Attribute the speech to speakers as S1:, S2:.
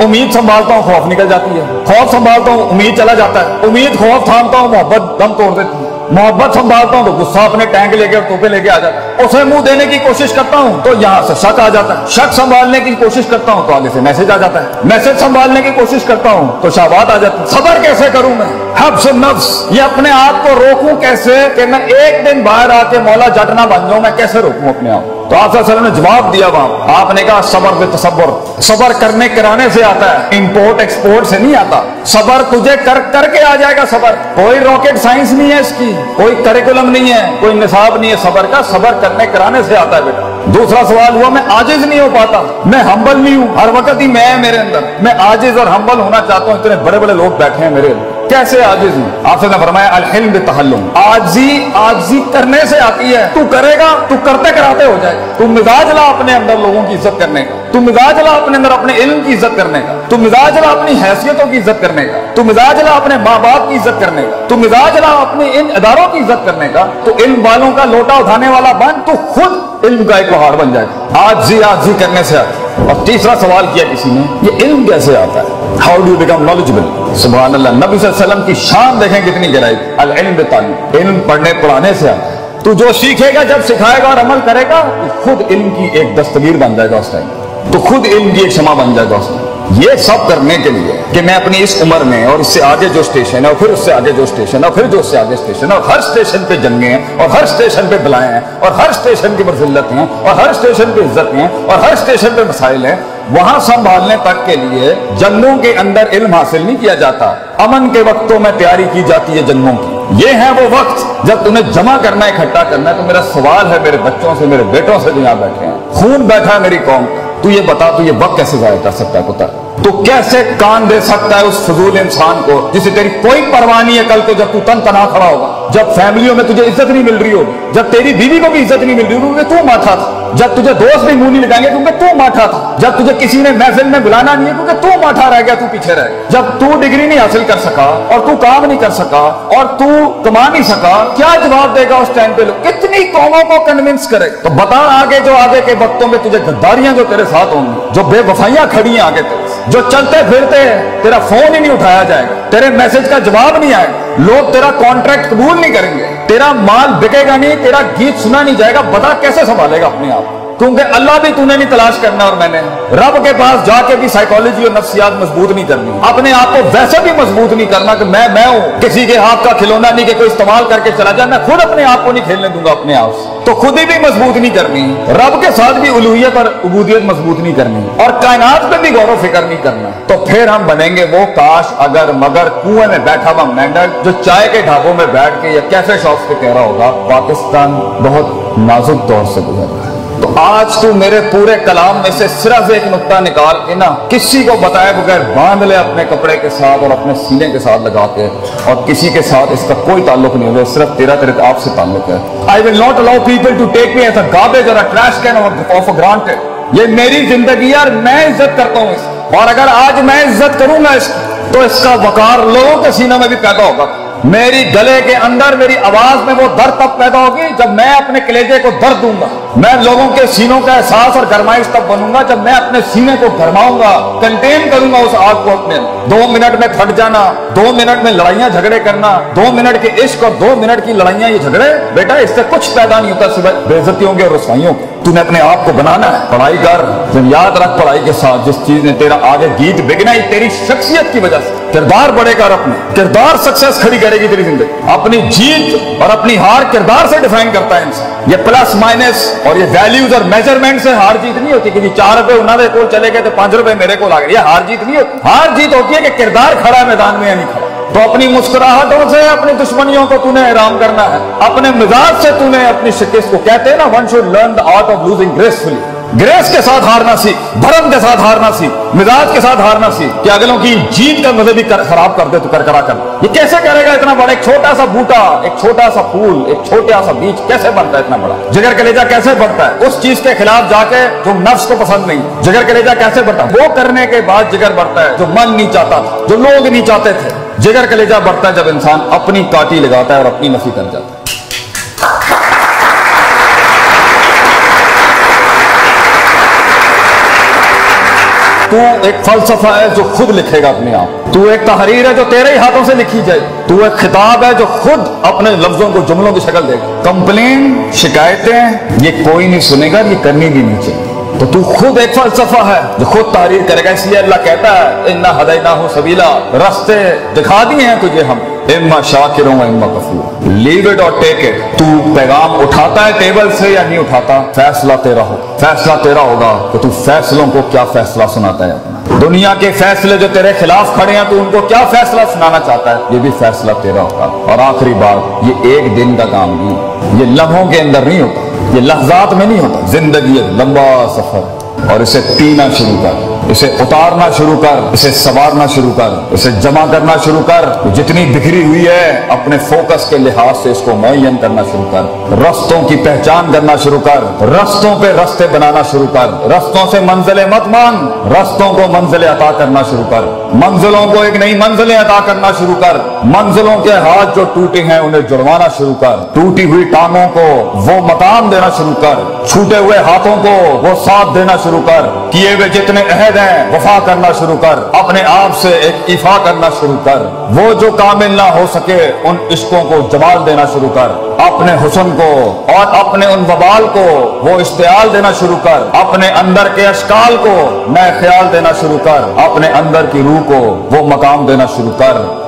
S1: امید سنبھالتا ہوں خوف نکل جاتی ہے، خوف سنبھالتا ہوں امید چلا جاتا ہے، امید خوف تھامتا ہوں محبت دم توڑ دیتی ہے، محبت سنبھالتا ہوں تو غصہ اپنے ٹینک لے کے اور توپے لے کے آ جاتا ہے، اسے منہ دینے کی کوشش کرتا ہوں تو یہاں سے شک آ جاتا ہے، شک سنبھالنے کی کوشش کرتا ہوں تو آگے سے میسج آ جاتا ہے، میسج سنبھالنے کی کوشش کرتا ہوں تو شہوات آ جاتی ہے۔ صبر کیسے کروں میں؟ حبس النفس، یہ اپنے آپ کو روکوں کیسے کہ میں ایک دن باہر آ کے مولا جٹ نہ بن جاؤں، میں کیسے روکوں اپنے آپ کو؟ تو آپ صلی اللہ علیہ وسلم نے جواب دیا وہاں، آپ نے کہا صبر بے تصبر، صبر کرنے کرانے سے آتا ہے، امپورٹ ایکسپورٹ سے نہیں آتا، صبر تجھے کر کے آ جائے گا۔ صبر کوئی راکٹ سائنس نہیں ہے، اس کی کوئی کریکولم نہیں ہے، کوئی نصاب نہیں ہے صبر کا، صبر کرنے کرانے سے آتا ہے بیٹا۔ دوسرا سوال ہوا میں عاجز نہیں ہو پاتا، میں ہمبل نہیں ہوں، ہر وقت ہی میں میرے اندر، میں عاجز اور ہمبل ہونا چاہتا ہوں، اتنے بڑے بڑے لوگ بیٹھے ہیں میرے اندر، کیسے عاجز ہوں؟ آپ نے فرمایا الحلم بتحلم، عاجزی کرنے سے آتی ہے، تو کرے گا تو کرتے کراتے ہو جائے گا، تو مزاج لا اپنے اندر لوگوں کی عزت کرنے کا، تو مزاج لا اپنے اندر اپنے علم کی عزت کرنے کا، تو مزاج لا اپنی حیثیتوں کی عزت کرنے کا، تو مزاج لا اپنے ماں باپ کی عزت کرنے کا، تو مزاج لا اپنے ان اداروں کی عزت کرنے کا، تو علم والوں کا لوٹا اٹھانے والا بن، تو خود علم کا ایک پہاڑ بن جائے گا۔ عاجزی کرنے سے آتی ہے۔ اور تیسرا سوال کیا کسی نے، یہ علم کیسے آتا ہے؟ How do you become knowledgeable? سبحان اللہ، نبی صلی اللہ علیہ وسلم کی شان دیکھیں کتنی گہرائی، العلم بالتعلیم، علم پڑھنے پڑھانے سے آتا ہے۔ تو جو سیکھے گا، جب سکھائے گا اور عمل کرے گا، خود علم کی ایک دستگیر بن جائے گا اس ٹائم، تو خود علم کی ایک شمع بن جائے گا اس ٹائم۔ یہ سب کرنے کے لیے کہ میں اپنی اس عمر میں اور اس سے آگے جو اسٹیشن ہے اور پھر اس سے آگے جو اسٹیشن ہے اور پھر جو اس سے آگے اسٹیشن ہے، اور ہر اسٹیشن پہ جنگیں ہیں اور ہر اسٹیشن پہ بلائیں ہیں اور ہر اسٹیشن کی مرذلت ہیں اور ہر اسٹیشن پہ عزت ہیں اور ہر اسٹیشن پہ مسائل ہیں، وہاں سنبھالنے تک کے لیے جنگوں کے اندر علم حاصل نہیں کیا جاتا، امن کے وقتوں میں تیاری کی جاتی ہے جنگوں کی۔ یہ ہے وہ وقت جب تمہیں جمع کرنا ہے، اکٹھا کرنا ہے۔ تو میرا سوال ہے میرے بچوں سے، میرے بیٹوں سے جو یہاں بیٹھے ہیں، خون بیٹھا ہے میری قوم کا، تو یہ بتا، تو یہ وقت کیسے ضائع کر سکتا ہے پتہ؟ تو کیسے کان دے سکتا ہے اس فضول انسان کو جسے تیری کوئی پرواہ نہیں ہے کل کو جب تو تن تنہا کھڑا ہوگا، جب فیملیوں میں تجھے عزت نہیں مل رہی ہوگی، جب تیری بیوی کو بھی عزت نہیں مل رہی ہوگی کیونکہ تو ماتھا تھا، جب تجھے دوست بھی منہ نہیں لگائیں گے کیونکہ تو ماتھا تھا، جب تجھے کسی نے محفل میں بلانا نہیں ہے کیونکہ تو ماتھا رہ گیا، تو پیچھے رہ گیا، جب تو ڈگری نہیں حاصل کر سکا اور تو کام نہیں کر سکا اور تو کما نہیں سکا، کیا جواب دے گا اس ٹائم پہ؟ لوگ کتنی قوموں کو کنونس کرے؟ تو بتا آگے جو آگے کے وقتوں میں تجھے غداریاں جو تیرے ساتھ ہوں گی، جو بے وفائیاں کھڑی ہیں آگے تیرے، جو چلتے پھرتے تیرا فون ہی نہیں اٹھایا جائے گا، تیرے میسج کا جواب نہیں آئے گا، لوگ تیرا کانٹریکٹ قبول نہیں کریں گے، تیرا مال بکے گا نہیں، تیرا گیت سنا نہیں جائے گا، بتا کیسے سنبھالے گا اپنے آپ؟ کیونکہ اللہ بھی تو نے نہیں تلاش کرنا اور میں نے رب کے پاس جا کے بھی سائیکالوجی اور نفسیات مضبوط نہیں کرنی، اپنے آپ کو ویسے بھی مضبوط نہیں کرنا کہ میں ہوں، کسی کے ہاتھ کا کھلونا نہیں کہ کوئی استعمال کر کے چلا جائے، میں خود اپنے آپ کو نہیں کھیلنے دوں گا اپنے آپ سے، تو خود ہی بھی مضبوط نہیں کرنی، رب کے ساتھ بھی الوہیت اور عبودیت مضبوط نہیں کرنی، اور کائنات پہ بھی غور و فکر نہیں کرنا، تو پھر ہم بنیں گے وہ کاش اگر مگر کنویں میں بیٹھا ہوا مینڈک جو چائے کے ڈھابوں میں بیٹھ کے یا کیفے شاپس پہ کہہ رہا ہوگا پاکستان بہت نازک دور سے گزر رہا ہے۔ تو آج تو میرے پورے کلام میں سے صرف ایک نقطہ نکال کے نا کسی کو بتائے بغیر باندھ لے اپنے کپڑے کے ساتھ اور اپنے سینے کے ساتھ لگا کے، اور کسی کے ساتھ اس کا کوئی تعلق نہیں ہوگا، صرف تیرا آپ سے تعلق ہے۔ I will not allow people to take me as a garbage or a trash can of granted۔ یہ میری زندگی ہے اور میں عزت کرتا ہوں اس کی، اور اگر آج میں عزت کروں گا اس کی تو اس کا وقار لوگوں کے سینوں میں بھی پیدا ہوگا۔ میری گلے کے اندر میری آواز میں وہ درد تب پیدا ہوگی جب میں اپنے کلیجے کو درد دوں گا، میں لوگوں کے سینوں کا احساس اور گرمائش تب بنوں گا جب میں اپنے سینے کو گرماؤں گا، کنٹین کروں گا اس آگ کو اپنے۔ 2 منٹ میں پھٹ جانا، 2 منٹ میں لڑائیاں جھگڑے کرنا، 2 منٹ کے عشق اور 2 منٹ کی لڑائیاں یہ جھگڑے، بیٹا اس سے کچھ پیدا نہیں ہوتا سوائے بے عزتیوں کے اور رسوائیوں کے۔ تو نے اپنے آپ کو بنانا ہے، پڑھائی کر، یاد رکھ پڑھائی کے ساتھ جس چیز نے تیرا آگے گیت بگنا ہی تیری شخصیت کی وجہ سے، کردار بڑھے گا اور اپنے کردار سکسیس کھڑی کرے گی تیری زندگی۔ اپنی جیت اور اپنی ہار کردار سے ڈیفائن کرتا ہے انسان۔ یہ پلس مائنس اور یہ ویلیوز اور میجرمنٹ سے ہار جیت نہیں ہوتی کہ 4 روپے انہوں نے کول چلے گئے تو 5 روپے میرے کو آ گئے، یہ ہار جیت نہیں ہوتی۔ ہار جیت ہوتی ہے کہ کردار کھڑا ہے میدان میں یا نہیں کھڑا۔ تو اپنی مسکراہٹوں سے اپنی دشمنیوں کو تو نے حرام کرنا ہے، اپنے مزاج سے تو نے اپنی شکست کو، کہتے ہیں نا one should learn the art of losing gracefully, grace کے ساتھ ہارنا سیکھ، بھرم کے ساتھ ہارنا سیکھ، مزاج کے ساتھ ہارنا سیکھ، کہ اگلوں کی جیت کا مزے بھی خراب کر دے تو کرا کر۔ یہ کیسے کرے گا اتنا بڑا ایک چھوٹا سا بوٹا، ایک چھوٹا سا پھول، ایک چھوٹا سا بیج کیسے بنتا ہے اتنا بڑا؟ جگر کلیجہ کیسے بڑھتا ہے اس چیز کے خلاف جا کے جو نفس کو پسند نہیں، جگر کلیجہ کیسے بڑھتا ہے؟ وہ کرنے کے بعد جگر بڑھتا ہے جو من نہیں چاہتا تھا، جو لوگ نہیں چاہتے تھے۔ جگر کلیجہ بڑھتا ہے جب انسان اپنی کاٹی لگاتا ہے اور اپنی نفی کر جاتا ہے۔ تو ایک فلسفہ ہے جو خود لکھے گا اپنے آپ، تو ایک تحریر ہے جو تیرے ہی ہاتھوں سے لکھی جائے، تو ایک خطاب ہے جو خود اپنے لفظوں کو جملوں کی شکل دے گا۔ کمپلین، شکایتیں، یہ کوئی نہیں سنے گا، یہ کرنی بھی نہیں چاہیے۔ تو خود ایک فلسفہ ہے جو خود تحریر کرے گا۔ اس لیے اللہ کہتا ہے اِنَّا هَدَيْنَاهُ سَبِيلًا، راستے دکھا دیے ہیں تجھے ہم، اِمَّا شَاكِرٌ وَإِمَّا كَفُورٌ، لیو اٹ اور ٹیک اٹ۔ تو پیغام اٹھاتا ہے ٹیبل سے یا نہیں اٹھاتا، فیصلہ تیرا ہو، فیصلہ تیرا ہوگا کہ تو فیصلوں کو کیا فیصلہ سناتا ہے اپنا۔ دنیا کے فیصلے جو تیرے خلاف کھڑے ہیں تو ان کو کیا فیصلہ سنانا چاہتا ہے، یہ بھی فیصلہ تیرا ہوگا۔ اور آخری بات، یہ ایک دن کا کام نہیں، یہ لمحوں کے اندر نہیں ہوتا، یہ لحظات میں نہیں ہوتا، زندگی ایک لمبا سفر، اور اسے پینا شروع کر، اسے اتارنا شروع کر، اسے سنوارنا شروع کر، اسے جمع کرنا شروع کر۔ جتنی بکھری ہوئی ہے اپنے فوکس کے لحاظ سے اس کو معین کرنا شروع کر، رستوں کی پہچان کرنا شروع کر، رستوں پہ رستے بنانا شروع کر، رستوں سے منزلیں مت مانگ، رستوں کو منزلیں عطا کرنا شروع کر، منزلوں کو ایک نئی منزلیں عطا کرنا شروع کر، منزلوں کے ہاتھ جو ٹوٹے ہیں انہیں جڑوانا شروع کر، ٹوٹی ہوئی ٹانگوں کو وہ مقام دینا شروع کر، چھوٹے ہوئے ہاتھوں کو وہ ساتھ دینا شروع کر، کیے ہوئے جتنے عہد ہیں وفا کرنا شروع کر، اپنے آپ سے ایک ایفا کرنا شروع کر، وہ جو کامل نہ ہو سکے ان عشقوں کو جمال دینا شروع کر، اپنے حسن کو اور اپنے ان وبال کو وہ اشتعال دینا شروع کر، اپنے اندر کے اشکال کو نئے خیال دینا شروع کر، اپنے اندر کی روح کو وہ مقام دینا شروع کر۔